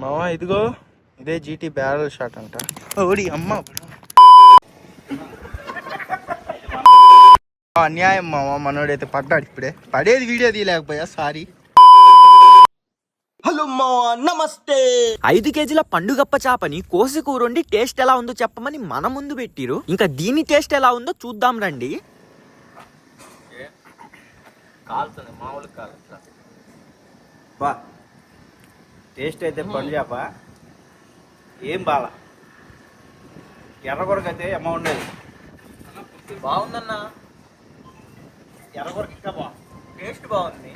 మావా ఇదిగో ఇదే జీటీ బ్యారల్ షాట్ అంట. ఓడి అమ్మ అన్యాయం మావా, మనోడైతే పడ్డాడు. ఇప్పుడే పడేది వీడియో తీయలేకపోయా, సారీ. హలో మావా, నమస్తే. 5 కేజీల పండుగప్ప చేపని కోసి కూరండి టేస్ట్ ఎలా ఉందో చెప్పమని మన ముందు పెట్టిరు. ఇంకా దీని టేస్ట్ ఎలా ఉందో చూద్దాం రండి. కాలుతుంది మామూలు కాలుతుంది. బా టేస్ట్ అయితే పండు చేప ఏం బాగా ఎర్రగొరకైతే అమౌంట్ లేదు. బాగుందన్నా, ఎర్రగొరక ఇంకా బాగుంది, టేస్ట్ బాగుంది.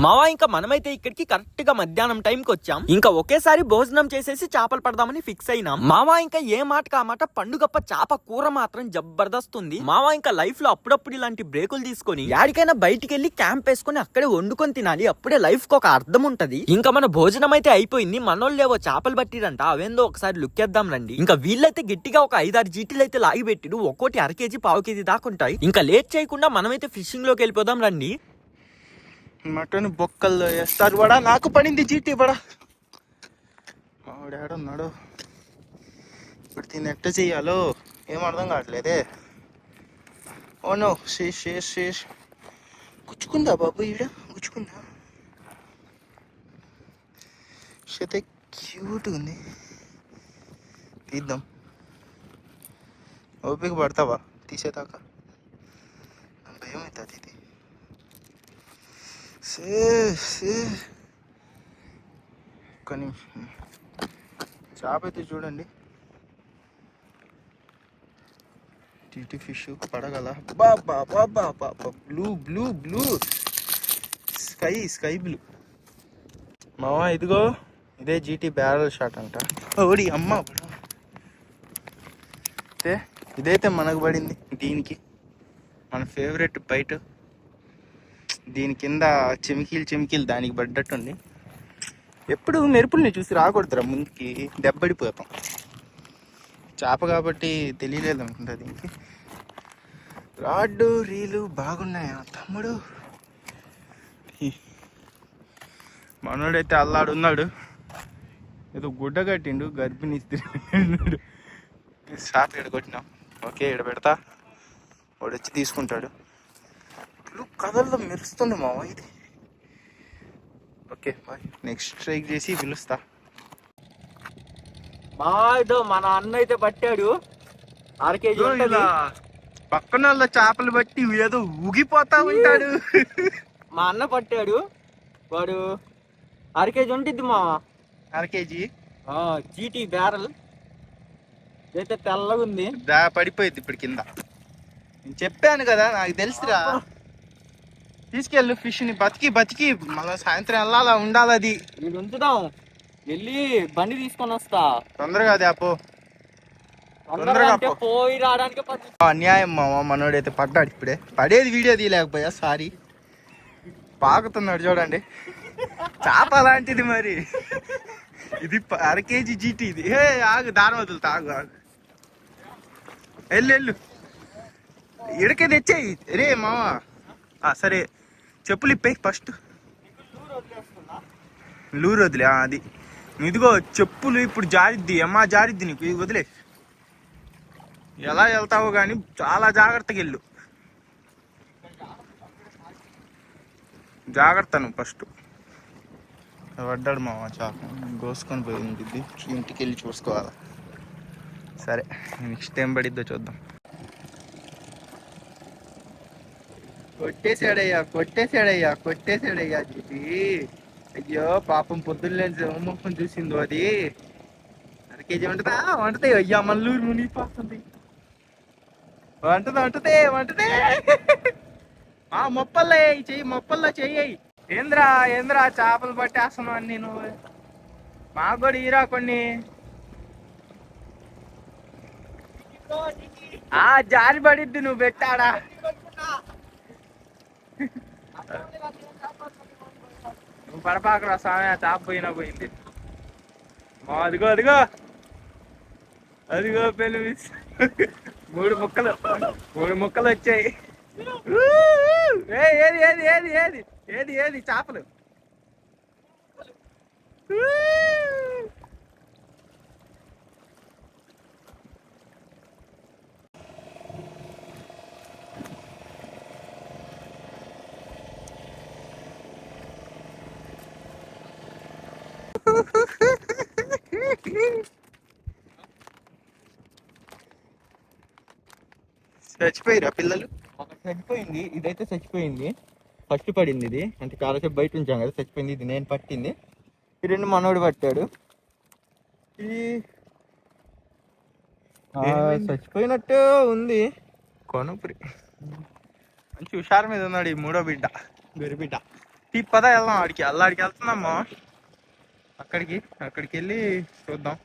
మావా ఇంకా మనమైతే ఇక్కడికి కరెక్ట్ గా మధ్యాహ్నం టైంకి వచ్చాం. ఇంకా ఒకేసారి భోజనం చేసేసి చేపలు పడదామని ఫిక్స్ అయినాం. మావా ఇంకా ఏ మాట కామాట పండుగప్ప చేప కూర మాత్రం జబర్దస్త్ ఉంది. మావా ఇంకా లైఫ్ లో అప్పుడప్పుడు ఇలాంటి బ్రేకులు తీసుకొని యాడికైనా బయటికి వెళ్లి క్యాంప్ వేసుకొని అక్కడే వండుకొని తినాలి. అప్పుడే లైఫ్ కి ఒక అర్థం ఉంటది. ఇంకా మన భోజనం అయితే అయిపోయింది. మనోళ్ళేవో చేపలు పట్టిరంట, అవేందో ఒకసారి లుక్ వేద్దాం రండి. ఇంకా వీళ్ళైతే గట్టిగా ఒక 5-6 జీటీలు అయితే లాగి పెట్టిరు. ఒక్కోటి 1/2 కేజీ 1/4 కేజీ దాకా ఉంటాయి. ఇంకా లేట్ చేయకుండా మనమైతే ఫిషింగ్ లోకి వెళ్ళిపోదాం రండి. మటన్ బొక్కల్లో వేస్తారు. బడా నాకు పడింది జీటీ బడా. మావిడాడున్నాడు ఇప్పుడు, దీన్ని ఎట్ట చెయ్యాలో ఏం అర్థం కావట్లేదే. ఓనో శేష్ గుచ్చుకుందా బాబు, ఈడ గుచ్చుకుందా. అయితే క్యూట్ ఉంది, తీద్దాం. ఓపిక పడతావా తీసేదాకా? భయం అవుతుంది ఇది. కానీ చేప అయితే చూడండి, టీటీ ఫిష్ పడగల. బాబా బాబా బాబా, బ్లూ స్కై బ్లూ. మావా ఇదిగో ఇదే జీటీ బ్యారల్ షాట్ అంట. ఓడి అమ్మ ఇదైతే మనకు పడింది. దీనికి మన ఫేవరెట్ బైట్. దీని కింద చెమికీలు దానికి పడ్డట్టుంది. ఎప్పుడు మెరుపుల్ని చూసి రాకూడదురా ముందుకి, దెబ్బడిపోతాం. చేప కాబట్టి తెలియలేదు అనుకుంటా దీనికి. రాడ్డు రీలు బాగున్నాయా తమ్ముడు? మనోడైతే అల్లాడున్నాడు, ఏదో గుడ్డ కట్టిండు, గర్భిణీ స్త్రీ అన్నాడు. షాప్ ఇక్కడ కొట్టినాం. ఓకే ఇక్కడ పెడతా, వాడు వచ్చి తీసుకుంటాడు. కథల్లో మెరుస్తుంది మామ ఇది. ఓకే బాయ్, నెక్స్ట్ స్ట్రైక్ చేసి పిలుస్తా. బాయ్దో మన అన్న అయితే పట్టాడు 1/2 కేజీ. పక్కన వాళ్ళ చేపలు బట్టి ఏదో ఊగిపోతా ఉంటాడు. మా అన్న పట్టాడు, వాడు 1/2 కేజీ ఉంటుంది మా. 1/2 కేజీ జీటీ బ్యారల్ అయితే తెల్లగా ఉంది. పడిపోయింది ఇప్పుడు కింద. నేను చెప్పాను కదా, నాకు తెలుసురా. తీసుకెళ్ళు ఫిష్ ని, బతికి మళ్ళీ సాయంత్రం వెళ్ళాలా, ఉండాలి. అది వీడు ఉంచుదాం, వెళ్ళి బండి తీసుకొని వస్తా. తొందరగా అది అపో, పోయి రావడానికి. అన్యాయం మామ, మనోడైతే పడ్డాడు. ఇప్పుడే పడేది వీడియో తీయలేకపోయా, సారీ. పాకుతున్నాడు చూడండి, చేప అలాంటిది మరి. ఇది 1/2 కేజీ జీటీ ఇది. ఆగు, దారం వదులుతా, ఆగు. వెళ్ళు ఇడకే తెచ్చేయి రే మావా. సరే చెప్పులు ఇప్పే ఫస్ట్. లూరు వదిలే, అది ఇదిగో చెప్పులు ఇప్పుడు జారిద్ది. అమ్మా జారిద్ది నీకు, ఇది వదిలే. ఎలా వెళ్తావో కానీ చాలా జాగ్రత్తగా వెళ్ళు. జాగ్రత్త నువ్వు ఫస్ట్. పడ్డాడు మావా, చాప కోసుకొని పోయింది. ఇంటికి వెళ్ళి చూసుకోవాలి. సరే నెక్స్ట్ ఏం పడిద్దో చూద్దాం. కొట్టేశాడయ్యా జీపీ. అయ్యో పాపం, పొద్దున్నే మొహం చూసిందో అది. 1/2 కేజీ వంటదే. అయ్యా మల్లూరు మునిగిపోతుంది. వంటదే. మొప్పల్లో చెయ్యి. ఏంద్రా చేపలు పట్టేస్తున్నావు అన్ని నువ్వు. మాకు కూడా ఈరా కొన్ని. జారి పడిద్ది, నువ్వు పెట్టాడా. నువ్వు పడపాకరా స్వామి, చేప పోయింది. అదిగో పెళ్ళి 3 ముక్కలు వచ్చాయి. ఏది చేపలు. చచ్చిపోయిరా పిల్లలు? ఒకటి చచ్చిపోయింది, ఇదైతే చచ్చిపోయింది. ఫస్ట్ పడింది ఇది, అంటే చాలాసేపు బయట ఉంచాం కదా, చచ్చిపోయింది. ఇది నేను పట్టింది. ఈ రెండు మనోడు పట్టాడు. ఇది చచ్చిపోయినట్టు ఉంది. కొనుపురి మంచి హుషారు మీద ఉన్నాడు ఈ మూడో బిడ్డ, గొరిబిడ్డ. పద వెళ్దాం ఆడికి, అల్లాడికి వెళ్తున్నామ్మా. అక్కడికి వెళ్ళి చూద్దాం.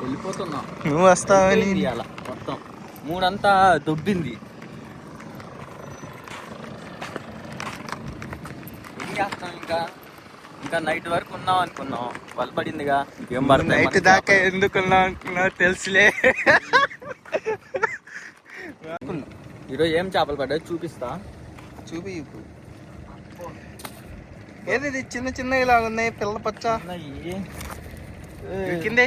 వెళ్ళిపోతున్నా. నువ్వు వస్తావని అలా మొత్తం మూడంతా దొబ్బింది. ఏం చేస్తాం, ఇంకా నైట్ వరకు ఉన్నాం అనుకున్నాం. వాళ్ళు పడిందిగా, ఏం పడుతుంది. నైట్ దాకా ఎందుకున్నావు అనుకున్నావు తెలుసులే. ఈరోజు ఏం చేపలు పడ్డాయి చూపిస్తా. చూపి ఏది చిన్న చిన్న ఇలా ఉన్నాయి, పిల్ల పచ్చ కిందే.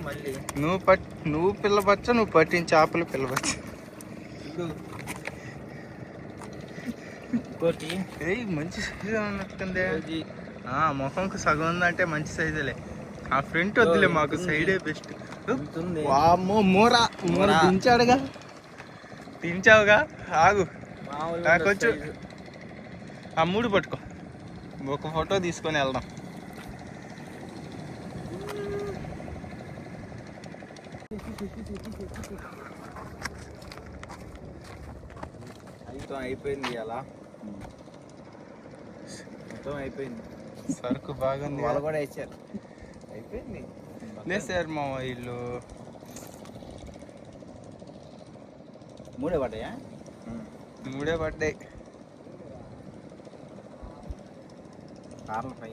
మళ్ళీ నువ్వు పిల్ల పచ్చ, నువ్వు పట్టిన చేపలు పిల్ల పచ్చ. మంచి సైజు ఉన్నట్టుందే. ముఖంకు సగం ఉందంటే మంచి సైజులే. ఆ ఫ్రంట్ వద్దులే, మాకు సైడే బెస్ట్. వామ్మో, మూర దించావుగా. ఆగు, కొంచెం ఆ మూడు పట్టుకో, ఒక ఫోటో తీసుకొని వెళ్దాం. అయిపోయింది అలా, మొత్తం అయిపోయింది. సరుకు బాగుంది, వాళ్ళు కూడా వేసారు. అయిపోయింది. లేదు సార్, మా ఇల్లు మూడే పడ్డాయా? మూడే పడ్డాయి. కార్లు ఫ్రై